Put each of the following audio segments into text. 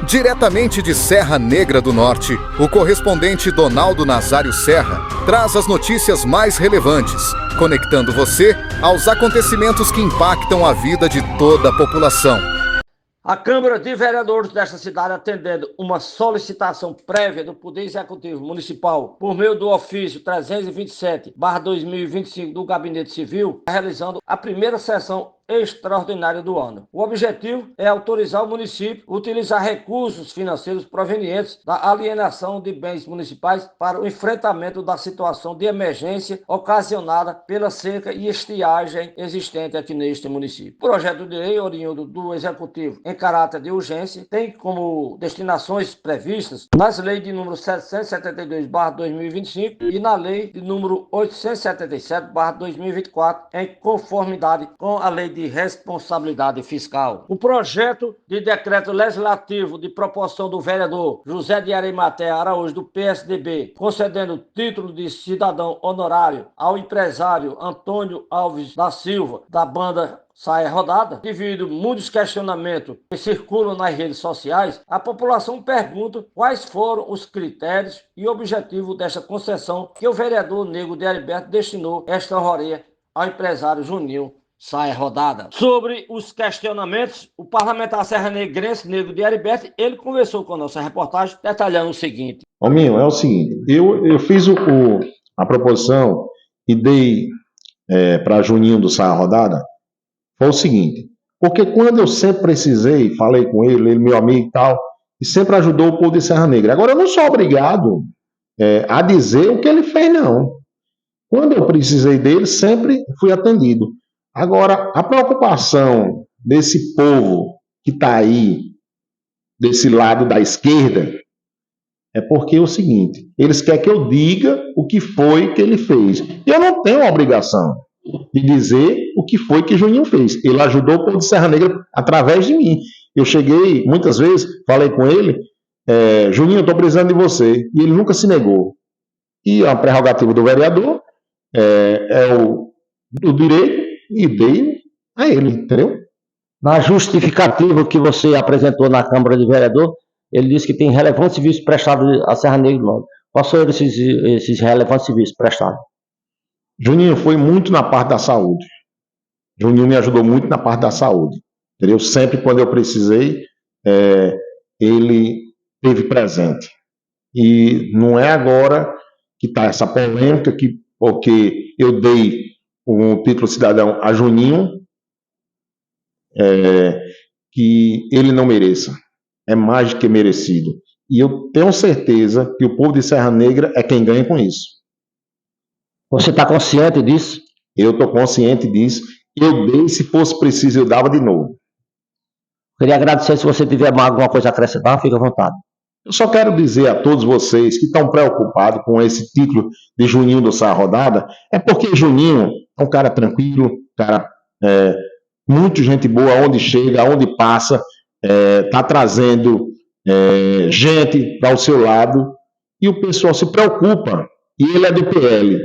Diretamente de Serra Negra do Norte, o correspondente Donaldo Nazário Serra traz as notícias mais relevantes, conectando você aos acontecimentos que impactam a vida de toda a população. A Câmara de Vereadores desta cidade, atendendo uma solicitação prévia do Poder Executivo Municipal por meio do ofício 327/2025 do Gabinete Civil, realizando a primeira sessão extraordinária do ano. O objetivo é autorizar o município a utilizar recursos financeiros provenientes da alienação de bens municipais para o enfrentamento da situação de emergência ocasionada pela seca e estiagem existente aqui neste município. O projeto de lei oriundo do Executivo em caráter de urgência tem como destinações previstas nas leis de número 772/2025 e na lei de número 877/2024, em conformidade com a lei de responsabilidade fiscal. O projeto de decreto legislativo de proposição do vereador José de Arimatea Araújo, do PSDB, concedendo título de cidadão honorário ao empresário Antônio Alves da Silva, da banda Saia Rodada. Devido a muitos questionamentos que circulam nas redes sociais, a população pergunta quais foram os critérios e objetivos desta concessão que o vereador Nego de Heriberto destinou esta honraria ao empresário Juninho Saia Rodada. Sobre os questionamentos, o parlamentar serranegrense Nego de Heriberto, ele conversou com a nossa reportagem, detalhando o seguinte. Alminho, é o seguinte, eu fiz a proposição e dei para Juninho do Saia Rodada, foi o seguinte, porque quando eu sempre precisei, falei com ele meu amigo e tal, e sempre ajudou o povo de Serra Negra. Agora eu não sou obrigado a dizer o que ele fez, não. Quando eu precisei dele, sempre fui atendido. Agora, a preocupação desse povo que está aí, desse lado da esquerda, é porque é o seguinte, eles querem que eu diga o que foi que ele fez. E eu não tenho a obrigação de dizer o que foi que Juninho fez. Ele ajudou o povo de Serra Negra através de mim. Eu cheguei, muitas vezes, falei com ele, Juninho, eu estou precisando de você. E ele nunca se negou. E a prerrogativa do vereador é o direito e dei a ele, entendeu? Na justificativa que você apresentou na Câmara de Vereador, ele disse que tem relevantes serviços prestados à Serra Negra do Norte. Quais foram esses relevantes serviços prestados? Juninho foi muito na parte da saúde. Juninho me ajudou muito na parte da saúde. Entendeu? Sempre quando eu precisei, ele esteve presente. E não é agora que está essa polêmica, porque eu dei um título de cidadão a Juninho, que ele não mereça. É mais do que merecido. E eu tenho certeza que o povo de Serra Negra é quem ganha com isso. Você está consciente disso? Eu estou consciente disso. Eu dei, se fosse preciso, eu dava de novo. Queria agradecer, se você tiver alguma coisa a acrescentar, fique à vontade. Eu só quero dizer a todos vocês que estão preocupados com esse título de Juninho do Saia Rodada, é porque Juninho é um cara tranquilo, cara muito gente boa, onde chega, onde passa, está trazendo gente para o seu lado, e o pessoal se preocupa, e ele é do PL,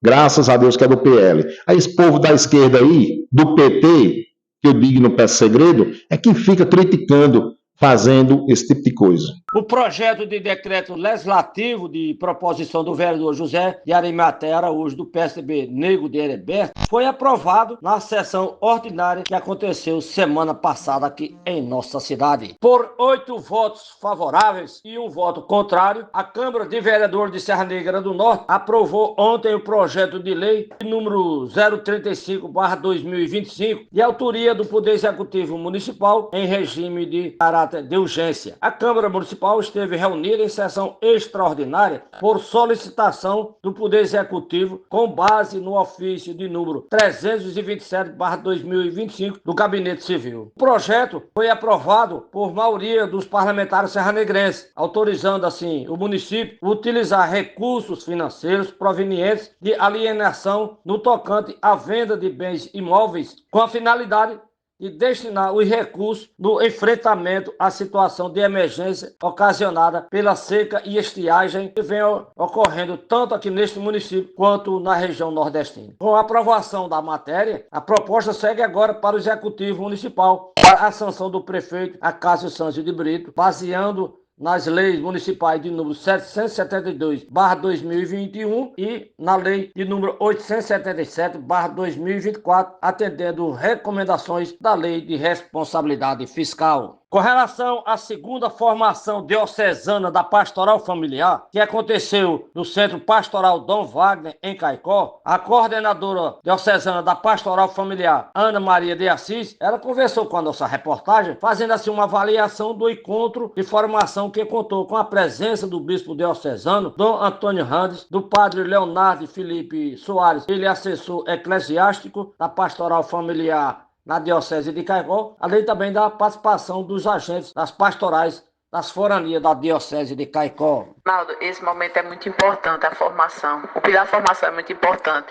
graças a Deus que é do PL. Aí esse povo da esquerda aí, do PT, que eu digo não peço segredo, é quem fica criticando, fazendo esse tipo de coisa. O projeto de decreto legislativo de proposição do vereador José de Arimatea Araújo, do PSDB Nego de Heriberto, foi aprovado na sessão ordinária que aconteceu semana passada aqui em nossa cidade. Por 8 votos favoráveis e 1 voto contrário, a Câmara de Vereadores de Serra Negra do Norte aprovou ontem o projeto de lei número 035/2025, de autoria do Poder Executivo Municipal, em regime de caráter de urgência. A Câmara Municipal esteve reunida em sessão extraordinária por solicitação do Poder Executivo, com base no ofício de número 327/2025 do Gabinete Civil. O projeto foi aprovado por maioria dos parlamentares serranegrenses, autorizando assim o município a utilizar recursos financeiros provenientes de alienação no tocante à venda de bens imóveis, com a finalidade de destinar os recursos no enfrentamento à situação de emergência ocasionada pela seca e estiagem que vem ocorrendo tanto aqui neste município quanto na região nordestina. Com a aprovação da matéria, a proposta segue agora para o Executivo Municipal para a sanção do prefeito Acácio Santos de Brito, baseando nas leis municipais de número 772/2021 e na lei de número 877/2024, atendendo recomendações da Lei de Responsabilidade Fiscal. Com relação à segunda formação diocesana da Pastoral Familiar, que aconteceu no Centro Pastoral Dom Wagner, em Caicó, a coordenadora diocesana da Pastoral Familiar, Ana Maria de Assis, ela conversou com a nossa reportagem, fazendo assim uma avaliação do encontro de formação que contou com a presença do bispo diocesano, Dom Antônio Randes, do padre Leonardo Felipe Soares, ele é assessor eclesiástico da Pastoral Familiar na Diocese de Caicó, além também da participação dos agentes das pastorais das foranias da Diocese de Caicó. Naldo, esse momento é muito importante, a formação. O pilar da formação é muito importante,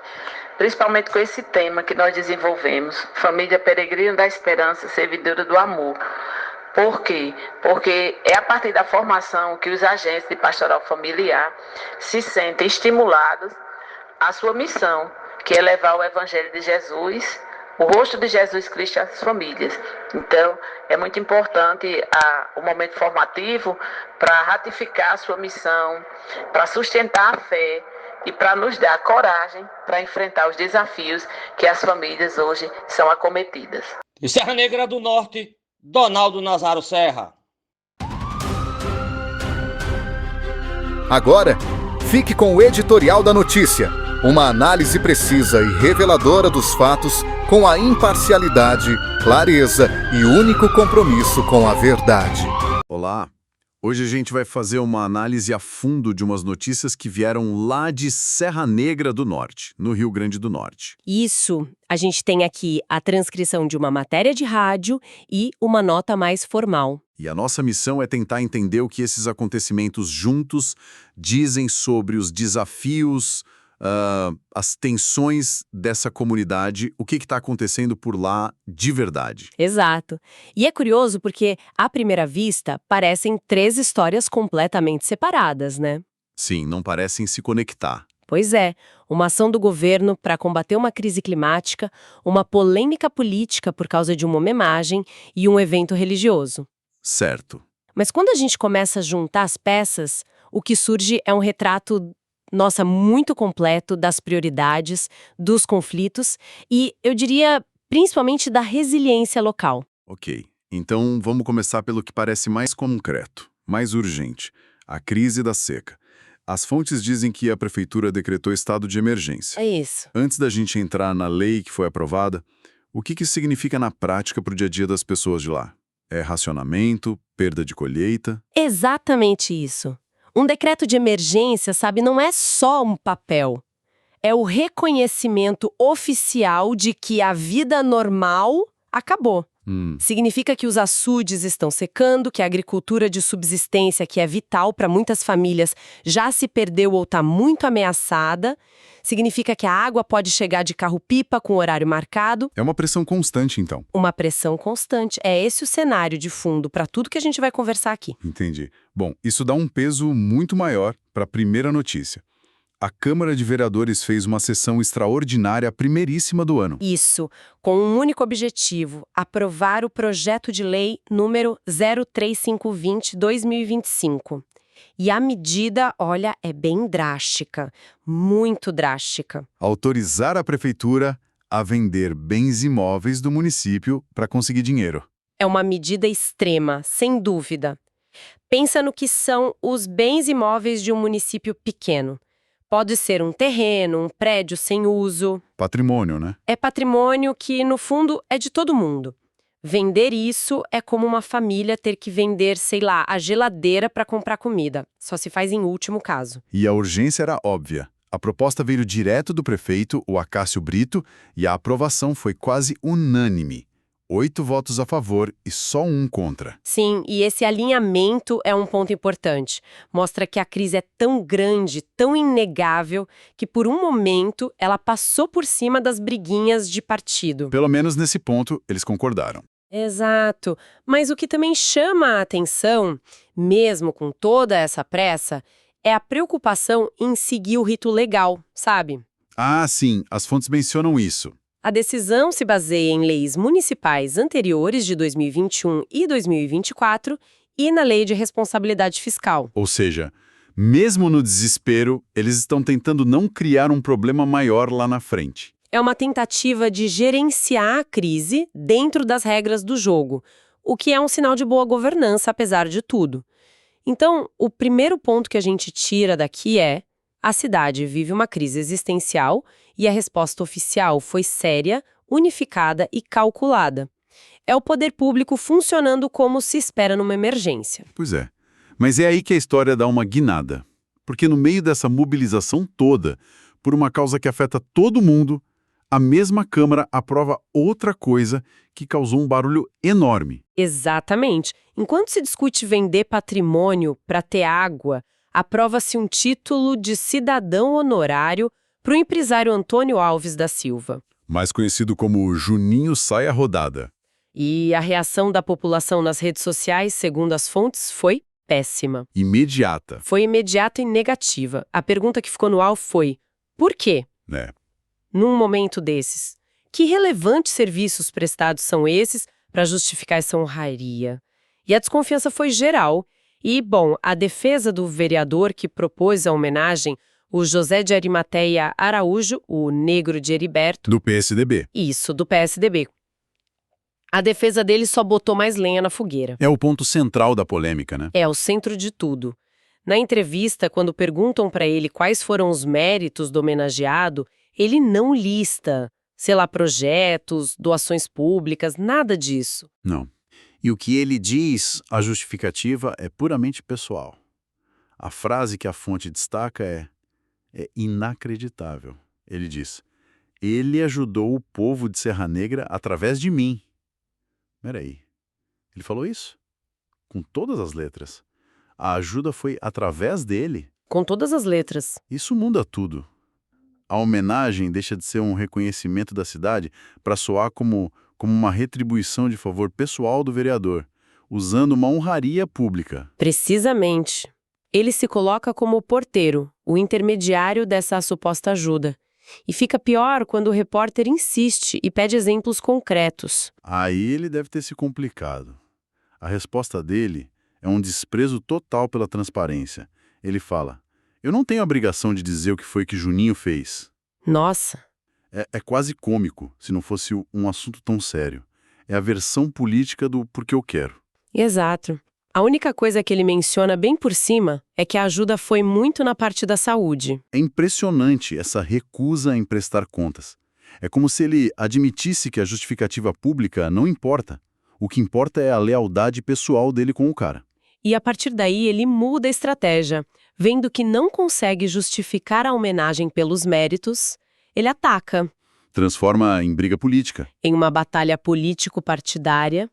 principalmente com esse tema que nós desenvolvemos, Família Peregrina da Esperança, Servidora do Amor. Por quê? Porque é a partir da formação que os agentes de pastoral familiar se sentem estimulados à sua missão, que é levar o Evangelho de Jesus, o rosto de Jesus Cristo às famílias. Então, é muito importante o momento formativo para ratificar a sua missão, para sustentar a fé e para nos dar coragem para enfrentar os desafios que as famílias hoje são acometidas. De Serra Negra do Norte, Donaldo Nazário Serra. Agora, fique com o editorial da notícia. Uma análise precisa e reveladora dos fatos com a imparcialidade, clareza e único compromisso com a verdade. Olá! Hoje a gente vai fazer uma análise a fundo de umas notícias que vieram lá de Serra Negra do Norte, no Rio Grande do Norte. Isso. A gente tem aqui a transcrição de uma matéria de rádio e uma nota mais formal. E a nossa missão é tentar entender o que esses acontecimentos juntos dizem sobre os desafios, as tensões dessa comunidade, o que está acontecendo por lá de verdade. Exato. E é curioso porque, à primeira vista, parecem 3 histórias completamente separadas, né? Sim, não parecem se conectar. Pois é, uma ação do governo para combater uma crise climática, uma polêmica política por causa de uma homenagem e um evento religioso. Certo. Mas quando a gente começa a juntar as peças, o que surge é um retrato muito completo das prioridades, dos conflitos e, eu diria, principalmente da resiliência local. Ok, então vamos começar pelo que parece mais concreto, mais urgente, a crise da seca. As fontes dizem que a prefeitura decretou estado de emergência. É isso. Antes da gente entrar na lei que foi aprovada, o que isso significa na prática para o dia a dia das pessoas de lá? É racionamento, perda de colheita? Exatamente isso. Um decreto de emergência, sabe, não é só um papel. É o reconhecimento oficial de que a vida normal acabou. Significa que os açudes estão secando, que a agricultura de subsistência, que é vital para muitas famílias, já se perdeu ou está muito ameaçada. Significa que a água pode chegar de carro-pipa com horário marcado. É uma pressão constante, então. Uma pressão constante. É esse o cenário de fundo para tudo que a gente vai conversar aqui. Entendi. Bom, isso dá um peso muito maior para a primeira notícia. A Câmara de Vereadores fez uma sessão extraordinária, primeiríssima do ano. Isso, com um único objetivo, aprovar o projeto de lei número 03520/2025. E a medida, olha, é bem drástica, muito drástica. Autorizar a prefeitura a vender bens imóveis do município para conseguir dinheiro. É uma medida extrema, sem dúvida. Pensa no que são os bens imóveis de um município pequeno. Pode ser um terreno, um prédio sem uso. Patrimônio, né? É patrimônio que, no fundo, é de todo mundo. Vender isso é como uma família ter que vender, sei lá, a geladeira para comprar comida. Só se faz em último caso. E a urgência era óbvia. A proposta veio direto do prefeito, o Acácio Brito, e a aprovação foi quase unânime. 8 votos a favor e só 1 contra. Sim, e esse alinhamento é um ponto importante. Mostra que a crise é tão grande, tão inegável, que por um momento ela passou por cima das briguinhas de partido. Pelo menos nesse ponto, eles concordaram. Exato. Mas o que também chama a atenção, mesmo com toda essa pressa, é a preocupação em seguir o rito legal, sabe? Ah, sim, as fontes mencionam isso. A decisão se baseia em leis municipais anteriores de 2021 e 2024 e na Lei de Responsabilidade Fiscal. Ou seja, mesmo no desespero, eles estão tentando não criar um problema maior lá na frente. É uma tentativa de gerenciar a crise dentro das regras do jogo, o que é um sinal de boa governança, apesar de tudo. Então, o primeiro ponto que a gente tira daqui é: a cidade vive uma crise existencial e a resposta oficial foi séria, unificada e calculada. É o poder público funcionando como se espera numa emergência. Pois é. Mas é aí que a história dá uma guinada. Porque no meio dessa mobilização toda, por uma causa que afeta todo mundo, a mesma Câmara aprova outra coisa que causou um barulho enorme. Exatamente. Enquanto se discute vender patrimônio para ter água, aprova-se um título de cidadão honorário para o empresário Antônio Alves da Silva. Mais conhecido como Juninho Saia Rodada. E a reação da população nas redes sociais, segundo as fontes, foi péssima. Imediata. Foi imediata e negativa. A pergunta que ficou no ar foi: por quê? Né? Num momento desses, que relevantes serviços prestados são esses para justificar essa honraria? E a desconfiança foi geral. E, bom, a defesa do vereador que propôs a homenagem, o José de Arimateia Araújo, o negro de Heriberto. Do PSDB. Isso, do PSDB. A defesa dele só botou mais lenha na fogueira. É o ponto central da polêmica, né? É o centro de tudo. Na entrevista, quando perguntam para ele quais foram os méritos do homenageado, ele não lista, sei lá, projetos, doações públicas, nada disso. Não. E o que ele diz, a justificativa é puramente pessoal. A frase que a fonte destaca é inacreditável. Ele diz: ele ajudou o povo de Serra Negra através de mim. Peraí, ele falou isso? Com todas as letras. A ajuda foi através dele? Com todas as letras. Isso muda tudo. A homenagem deixa de ser um reconhecimento da cidade para soar como uma retribuição de favor pessoal do vereador, usando uma honraria pública. Precisamente. Ele se coloca como o porteiro, o intermediário dessa suposta ajuda. E fica pior quando o repórter insiste e pede exemplos concretos. Aí ele deve ter se complicado. A resposta dele é um desprezo total pela transparência. Ele fala: eu não tenho a obrigação de dizer o que foi que Juninho fez. Nossa! É quase cômico, se não fosse um assunto tão sério. É a versão política do porque eu quero. Exato. A única coisa que ele menciona bem por cima é que a ajuda foi muito na parte da saúde. É impressionante essa recusa em prestar contas. É como se ele admitisse que a justificativa pública não importa. O que importa é a lealdade pessoal dele com o cara. E a partir daí ele muda a estratégia. Vendo que não consegue justificar a homenagem pelos méritos, ele ataca. Transforma em briga política. Em uma batalha político-partidária.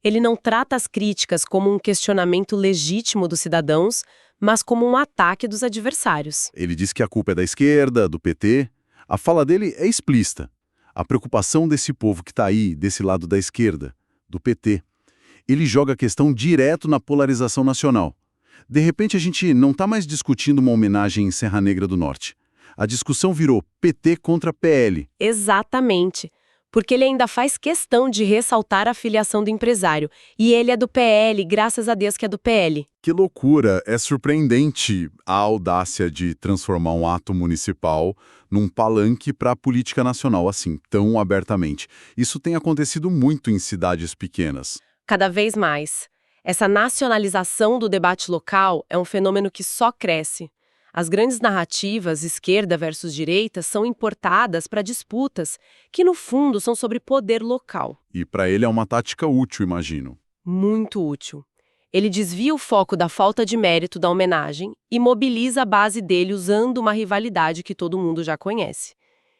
Ele não trata as críticas como um questionamento legítimo dos cidadãos, mas como um ataque dos adversários. Ele diz que a culpa é da esquerda, do PT. A fala dele é explícita. A preocupação desse povo que está aí, desse lado da esquerda, do PT. Ele joga a questão direto na polarização nacional. De repente, a gente não está mais discutindo uma homenagem em Serra Negra do Norte. A discussão virou PT contra PL. Exatamente. Porque ele ainda faz questão de ressaltar a filiação do empresário. E ele é do PL, graças a Deus que é do PL. Que loucura! É surpreendente a audácia de transformar um ato municipal num palanque para a política nacional, assim, tão abertamente. Isso tem acontecido muito em cidades pequenas. Cada vez mais. Essa nacionalização do debate local é um fenômeno que só cresce. As grandes narrativas, esquerda versus direita, são importadas para disputas que, no fundo, são sobre poder local. E para ele é uma tática útil, imagino. Muito útil. Ele desvia o foco da falta de mérito da homenagem e mobiliza a base dele usando uma rivalidade que todo mundo já conhece.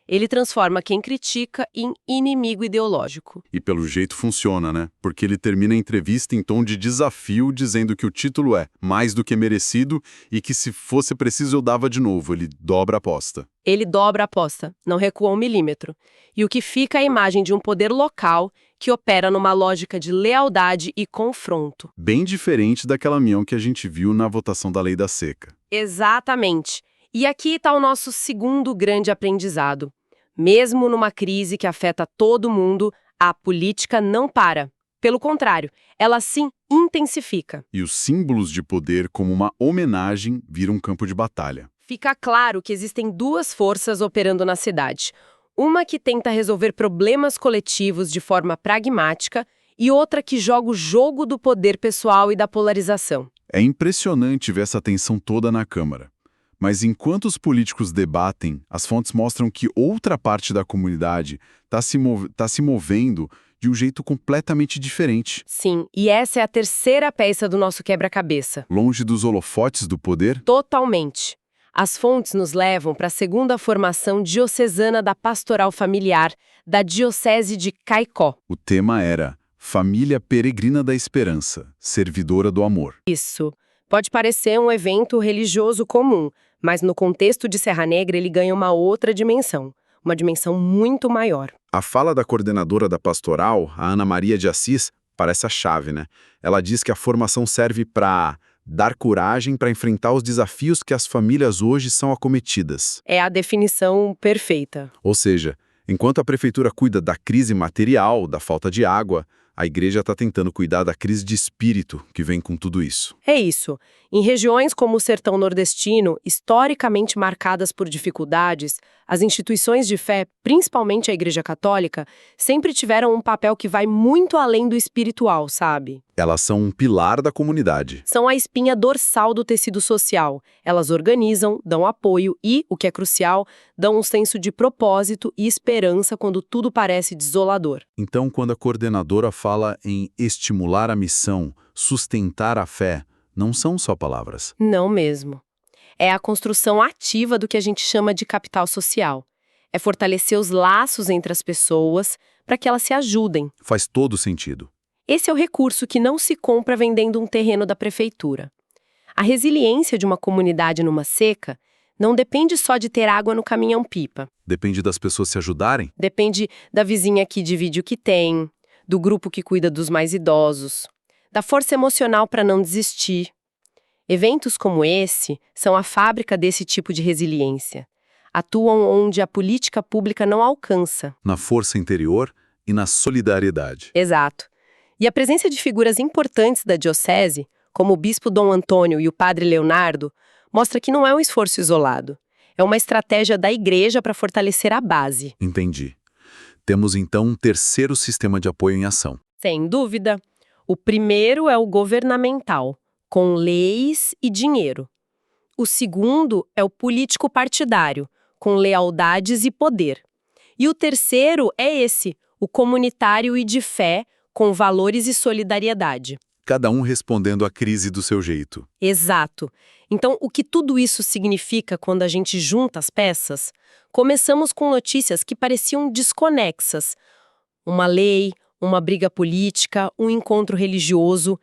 Ele transforma quem critica em inimigo ideológico. E pelo jeito funciona, né? Porque ele termina a entrevista em tom de desafio, dizendo que o título é mais do que merecido e que se fosse preciso eu dava de novo. Ele dobra a aposta. Ele dobra a aposta, não recua 1 milímetro. E o que fica é a imagem de um poder local que opera numa lógica de lealdade e confronto. Bem diferente daquela união que a gente viu na votação da Lei da Seca. Exatamente. E aqui está o nosso segundo grande aprendizado. Mesmo numa crise que afeta todo mundo, a política não para. Pelo contrário, ela se intensifica. E os símbolos de poder, como uma homenagem, viram um campo de batalha. Fica claro que existem 2 forças operando na cidade. Uma que tenta resolver problemas coletivos de forma pragmática e outra que joga o jogo do poder pessoal e da polarização. É impressionante ver essa tensão toda na Câmara. Mas enquanto os políticos debatem, as fontes mostram que outra parte da comunidade está se movendo de um jeito completamente diferente. Sim, e essa é a terceira peça do nosso quebra-cabeça. Longe dos holofotes do poder? Totalmente. As fontes nos levam para a segunda formação diocesana da Pastoral Familiar, da Diocese de Caicó. O tema era Família Peregrina da Esperança, Servidora do Amor. Isso. Pode parecer um evento religioso comum, mas no contexto de Serra Negra ele ganha uma outra dimensão, uma dimensão muito maior. A fala da coordenadora da pastoral, a Ana Maria de Assis, parece a chave, né? Ela diz que a formação serve para dar coragem para enfrentar os desafios que as famílias hoje são acometidas. É a definição perfeita. Ou seja, enquanto a prefeitura cuida da crise material, da falta de água, a igreja está tentando cuidar da crise de espírito que vem com tudo isso. É isso. Em regiões como o sertão nordestino, historicamente marcadas por dificuldades, as instituições de fé, principalmente a Igreja Católica, sempre tiveram um papel que vai muito além do espiritual, sabe? Elas são um pilar da comunidade. São a espinha dorsal do tecido social. Elas organizam, dão apoio e, o que é crucial, dão um senso de propósito e esperança quando tudo parece desolador. Então, quando a coordenadora fala em estimular a missão, sustentar a fé, não são só palavras. Não mesmo. É a construção ativa do que a gente chama de capital social. É fortalecer os laços entre as pessoas para que elas se ajudem. Faz todo sentido. Esse é o recurso que não se compra vendendo um terreno da prefeitura. A resiliência de uma comunidade numa seca não depende só de ter água no caminhão-pipa. Depende das pessoas se ajudarem? Depende da vizinha que divide o que tem, do grupo que cuida dos mais idosos, da força emocional para não desistir. Eventos como esse são a fábrica desse tipo de resiliência. Atuam onde a política pública não alcança. Na força interior e na solidariedade. Exato. E a presença de figuras importantes da diocese, como o bispo Dom Antônio e o padre Leonardo, mostra que não é um esforço isolado. É uma estratégia da igreja para fortalecer a base. Entendi. Temos então um terceiro sistema de apoio em ação. Sem dúvida. O primeiro é o governamental, com leis e dinheiro. O segundo é o político partidário, com lealdades e poder. E o terceiro é esse, o comunitário e de fé, com valores e solidariedade. Cada um respondendo à crise do seu jeito. Exato. Então, o que tudo isso significa quando a gente junta as peças? Começamos com notícias que pareciam desconexas. Uma lei, uma briga política, um encontro religioso.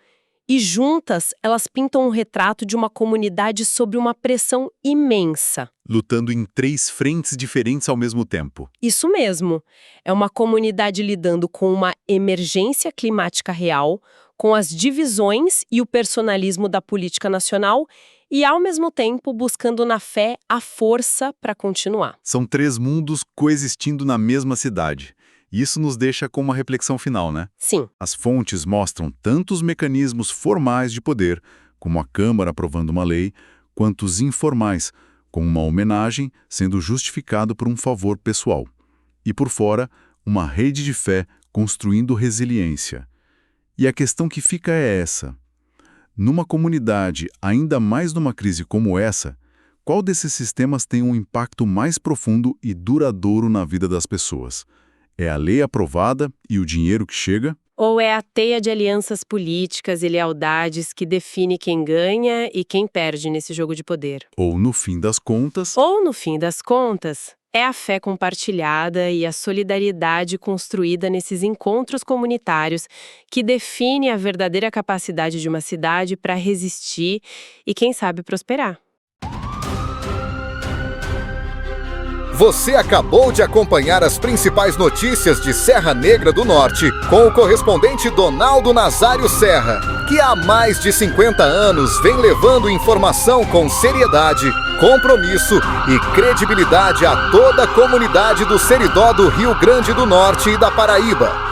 E juntas, elas pintam um retrato de uma comunidade sob uma pressão imensa. Lutando em 3 frentes diferentes ao mesmo tempo. Isso mesmo. É uma comunidade lidando com uma emergência climática real, com as divisões e o personalismo da política nacional e, ao mesmo tempo, buscando na fé a força para continuar. São 3 mundos coexistindo na mesma cidade. Isso nos deixa com uma reflexão final, né? Sim. As fontes mostram tanto os mecanismos formais de poder, como a Câmara aprovando uma lei, quanto os informais, como uma homenagem sendo justificado por um favor pessoal. E por fora, uma rede de fé construindo resiliência. E a questão que fica é essa. Numa comunidade, ainda mais numa crise como essa, qual desses sistemas tem um impacto mais profundo e duradouro na vida das pessoas? É a lei aprovada e o dinheiro que chega? Ou é a teia de alianças políticas e lealdades que define quem ganha e quem perde nesse jogo de poder? Ou, no fim das contas, Ou, no fim das contas, É a fé compartilhada e a solidariedade construída nesses encontros comunitários que define a verdadeira capacidade de uma cidade para resistir e, quem sabe, prosperar. Você acabou de acompanhar as principais notícias de Serra Negra do Norte com o correspondente Donaldo Nazário Serra, que há mais de 50 anos vem levando informação com seriedade, compromisso e credibilidade a toda a comunidade do Seridó do Rio Grande do Norte e da Paraíba.